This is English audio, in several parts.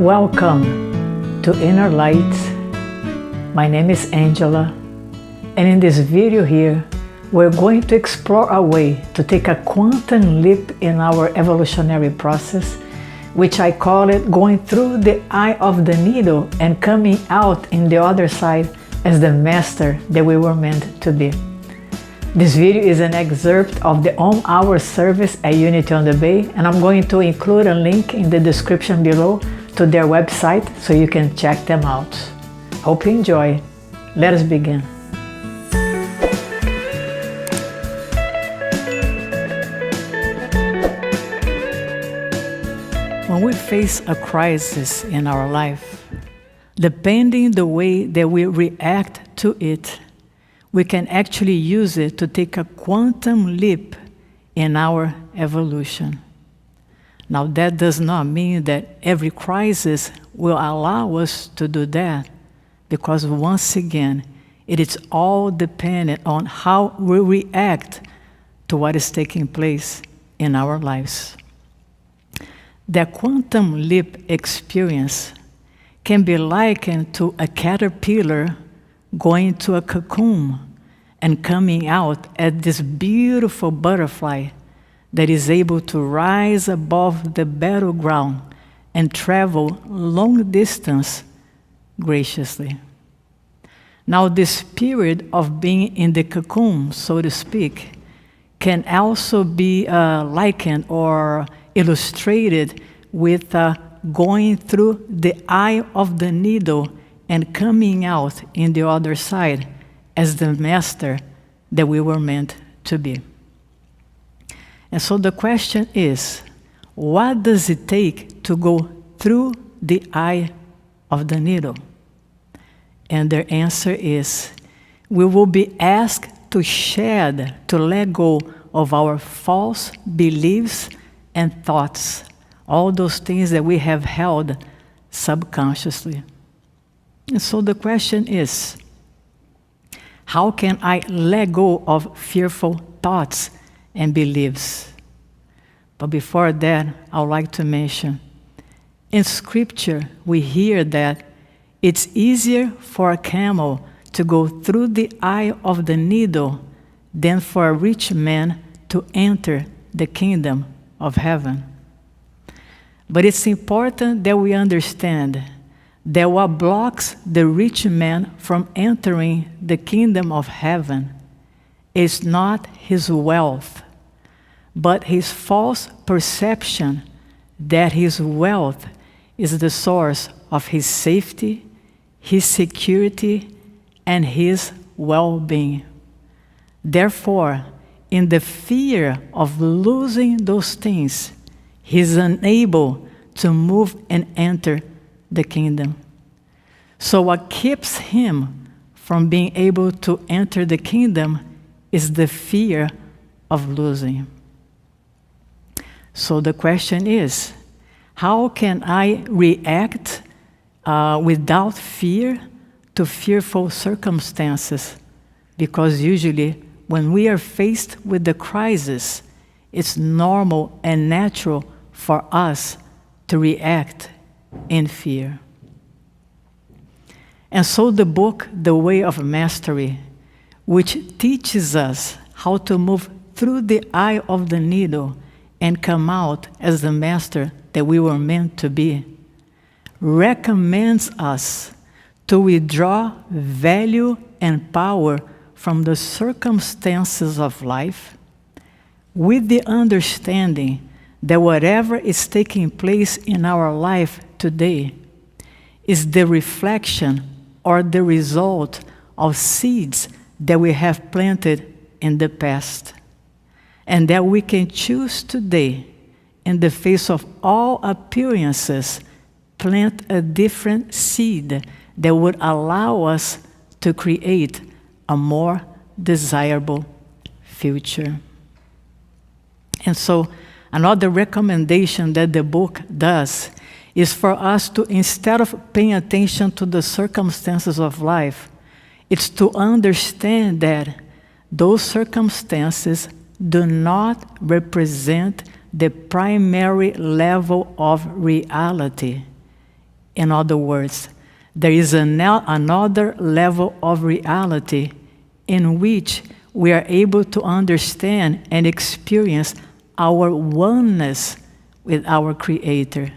Welcome to Inner Light. My name is Angela, and in this video here, we're going to explore a way to take a quantum leap in our evolutionary process, which I call it going through the eye of the needle and coming out in the other side as the master that we were meant to be. This video is an excerpt of the On Hour service at Unity on the Bay, and I'm going to include a link in the description below to their website so you can check them out. Hope you enjoy. Let us begin. When we face a crisis in our life, depending the way that we react to it, we can actually use it to take a quantum leap in our evolution. Now, that does not mean that every crisis will allow us to do that, because once again, it is all dependent on how we react to what is taking place in our lives. The quantum leap experience can be likened to a caterpillar going to a cocoon and coming out as this beautiful butterfly that is able to rise above the battleground and travel long distance graciously. Now, this period of being in the cocoon, so to speak, can also be likened or illustrated with going through the eye of the needle and coming out in the other side as the master that we were meant to be. And so the question is, what does it take to go through the eye of the needle? And their answer is, we will be asked to shed, to let go of our false beliefs and thoughts, all those things that we have held subconsciously. And so the question is, how can I let go of fearful thoughts and beliefs? But before that, I would like to mention, in Scripture, we hear that it's easier for a camel to go through the eye of the needle than for a rich man to enter the kingdom of heaven. But it's important that we understand that what blocks the rich man from entering the kingdom of heaven is not his wealth, but his false perception that his wealth is the source of his safety, his security, and his well-being. Therefore, in the fear of losing those things, he is unable to move and enter the kingdom. So what keeps him from being able to enter the kingdom is the fear of losing. So the question is, how can I react without fear to fearful circumstances? Because usually when we are faced with the crisis, it's normal and natural for us to react in fear. And so the book, The Way of Mastery, which teaches us how to move through the eye of the needle and come out as the master that we were meant to be, recommends us to withdraw value and power from the circumstances of life with the understanding that whatever is taking place in our life today is the reflection or the result of seeds that we have planted in the past, and that we can choose today, in the face of all appearances, plant a different seed that would allow us to create a more desirable future. And so, another recommendation that the book does is for us to, instead of paying attention to the circumstances of life, it's to understand that those circumstances do not represent the primary level of reality. In other words, there is another level of reality in which we are able to understand and experience our oneness with our Creator.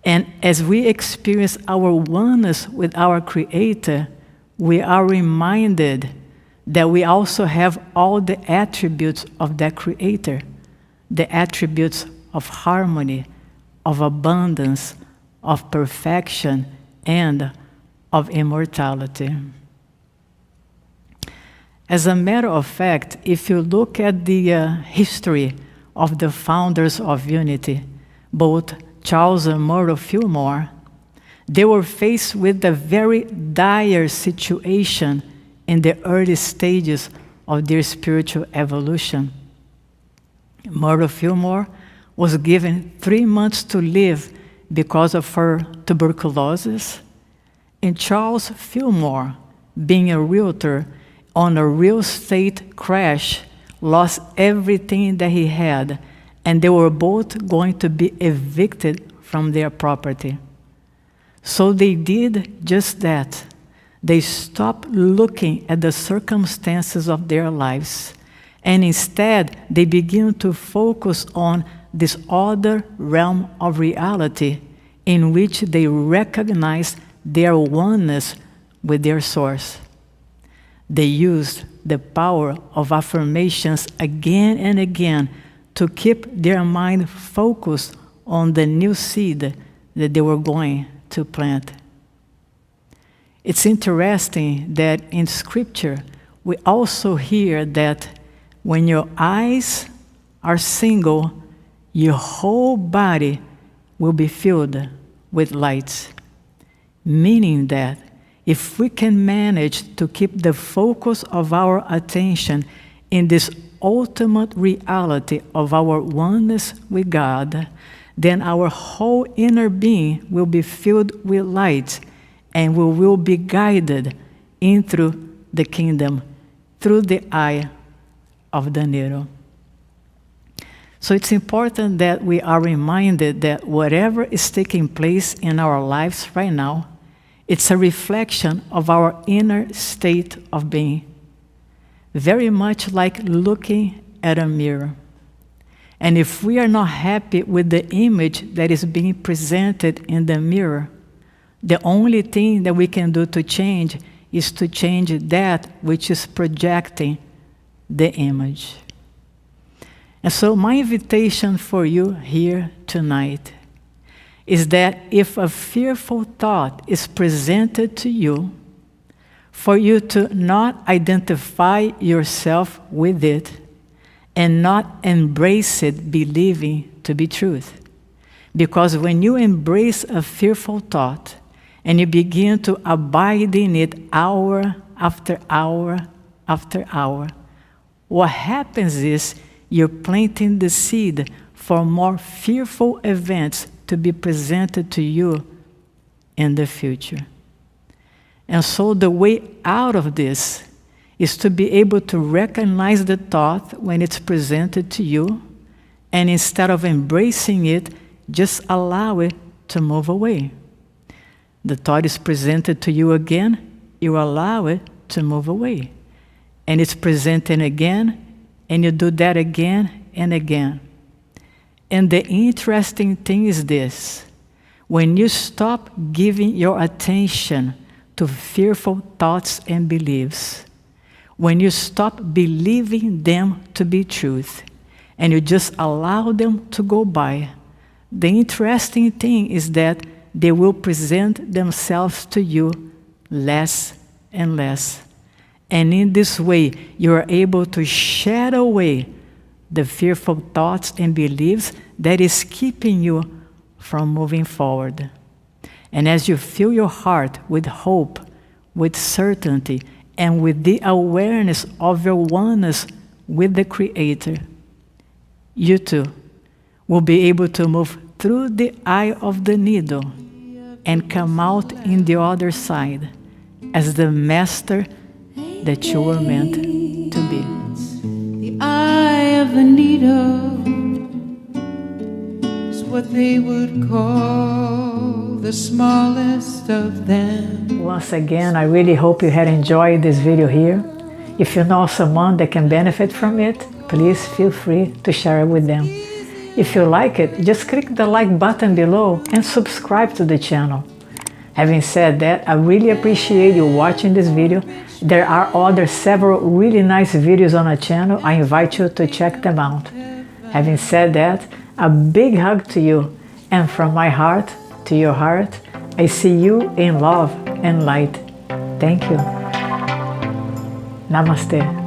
And as we experience our oneness with our Creator, we are reminded that we also have all the attributes of that Creator, the attributes of harmony, of abundance, of perfection, and of immortality. As a matter of fact, if you look at the history of the founders of Unity, both Charles and Murdo Fillmore, they were faced with a very dire situation in the early stages of their spiritual evolution. Murdo Fillmore was given 3 months to live because of her tuberculosis, and Charles Fillmore, being a realtor on a real estate crash, lost everything that he had, and they were both going to be evicted from their property. So they did just that. They stopped looking at the circumstances of their lives, and instead they began to focus on this other realm of reality in which they recognized their oneness with their source. They used the power of affirmations again and again to keep their mind focused on the new seed that they were going to plant. It's interesting that in Scripture, we also hear that when your eyes are single, your whole body will be filled with light. Meaning that if we can manage to keep the focus of our attention in this ultimate reality of our oneness with God, then our whole inner being will be filled with light, and we will be guided into the kingdom through the eye of the needle. So it's important that we are reminded that whatever is taking place in our lives right now, it's a reflection of our inner state of being. Very much like looking at a mirror. And if we are not happy with the image that is being presented in the mirror, the only thing that we can do to change is to change that which is projecting the image. And so my invitation for you here tonight is that if a fearful thought is presented to you, for you to not identify yourself with it and not embrace it believing to be truth. Because when you embrace a fearful thought and you begin to abide in it hour after hour after hour, what happens is you're planting the seed for more fearful events to be presented to you in the future. And so the way out of this is to be able to recognize the thought when it's presented to you, and instead of embracing it, just allow it to move away. The thought is presented to you again, you allow it to move away. And it's presented again, and you do that again and again. And the interesting thing is this: when you stop giving your attention to fearful thoughts and beliefs, when you stop believing them to be truth, and you just allow them to go by, the interesting thing is that they will present themselves to you less and less. And in this way, you are able to shed away the fearful thoughts and beliefs that is keeping you from moving forward. And as you fill your heart with hope, with certainty, and with the awareness of your oneness with the Creator, you too will be able to move through the eye of the needle and come out in the other side as the master that you were meant to be. The eye of the needle is what they would call the smallest of them. Once again, I really hope you had enjoyed this video here. If you know someone that can benefit from it, please feel free to share it with them. If you like it, just click the like button below and subscribe to the channel. Having said that, I really appreciate you watching this video. There are several really nice videos on our channel. I invite you to check them out. Having said that, a big hug to you, and from my heart to your heart, I see you in love and light. Thank you. Namaste.